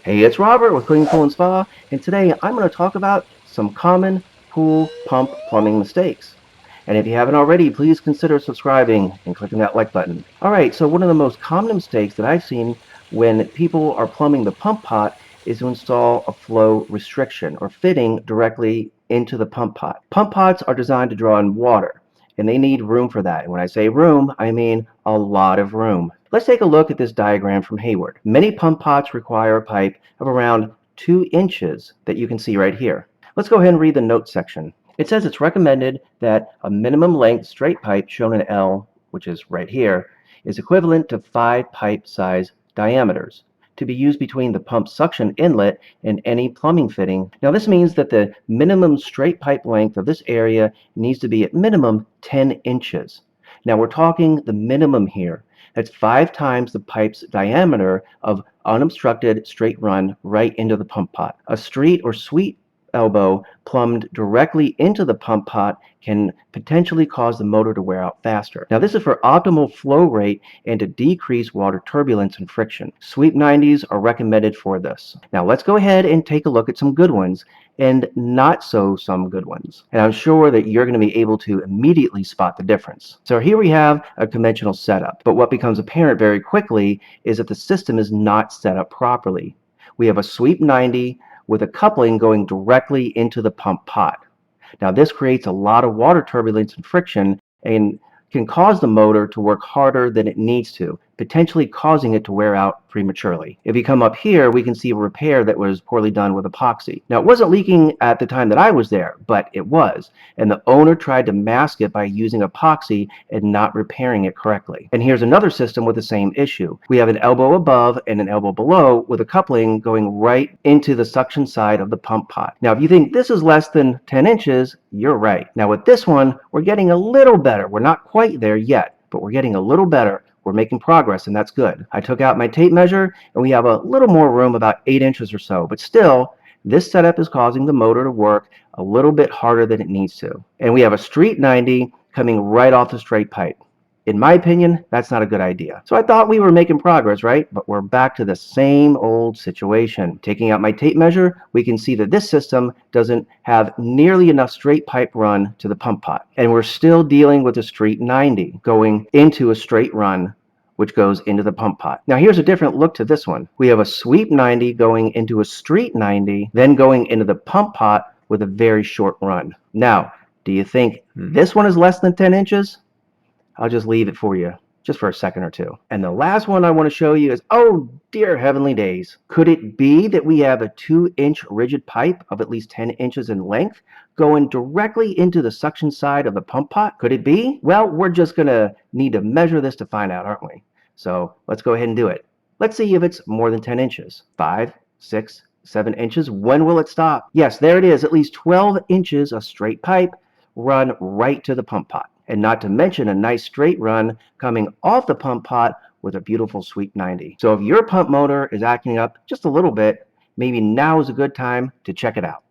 Hey, it's Robert with Clean Pool and Spa, and today I'm going to talk about some common pool pump plumbing mistakes. And if you haven't already, please consider subscribing and clicking that like button. Alright, so one of the most common mistakes that I've seen when people are plumbing the pump pot is to install a flow restriction or fitting directly into the pump pot. Pump pots are designed to draw in water, and they need room for that. And when I say room, I mean a lot of room. Let's take a look at this diagram from Hayward. Many pump pots require a pipe of around 2 inches that you can see right here. Let's go ahead and read the notes section. It says it's recommended that a minimum length straight pipe shown in L, which is right here, is equivalent to 5 pipe size diameters to be used between the pump suction inlet and any plumbing fitting. Now this means that the minimum straight pipe length of this area needs to be at minimum 10 inches. Now we're talking the minimum here. That's 5 times the pipe's diameter of unobstructed straight run right into the pump pot. A street or sweet elbow plumbed directly into the pump pot can potentially cause the motor to wear out faster. Now this is for optimal flow rate and to decrease water turbulence and friction. Sweep 90s are recommended for this. Now let's go ahead and take a look at some good ones and not so some good ones. And I'm sure that you're going to be able to immediately spot the difference. So here we have a conventional setup, but what becomes apparent very quickly is that the system is not set up properly. We have a sweep 90 with a coupling going directly into the pump pot. Now this creates a lot of water turbulence and friction and can cause the motor to work harder than it needs to, potentially causing it to wear out prematurely. If you come up here, we can see a repair that was poorly done with epoxy. Now it wasn't leaking at the time that I was there, but it was, and the owner tried to mask it by using epoxy and not repairing it correctly. And here's another system with the same issue. We have an elbow above and an elbow below with a coupling going right into the suction side of the pump pot. Now if you think this is less than 10 inches, you're right. Now with this one, we're getting a little better. We're not quite there yet, but we're getting a little better. We're making progress, and that's good. I took out my tape measure, and we have a little more room, about 8 inches or so, but still, this setup is causing the motor to work a little bit harder than it needs to. And we have a street 90 coming right off the straight pipe. In my opinion, that's not a good idea. So I thought we were making progress, right? But we're back to the same old situation. Taking out my tape measure, we can see that this system doesn't have nearly enough straight pipe run to the pump pot. And we're still dealing with a street 90 going into a straight run, which goes into the pump pot. Now here's a different look to this one. We have a sweep 90 going into a street 90, then going into the pump pot with a very short run. Now, do you think this one is less than 10 inches? I'll just leave it for you just for a second or two. And the last one I want to show you is, oh dear heavenly days. Could it be that we have a 2-inch rigid pipe of at least 10 inches in length going directly into the suction side of the pump pot? Could it be? Well, we're just going to need to measure this to find out, aren't we? So let's go ahead and do it. Let's see if it's more than 10 inches. 5, 6, 7 inches. When will it stop? Yes, there it is. At least 12 inches of straight pipe run right to the pump pot. And not to mention a nice straight run coming off the pump pot with a beautiful sweep 90. So if your pump motor is acting up just a little bit, maybe now is a good time to check it out.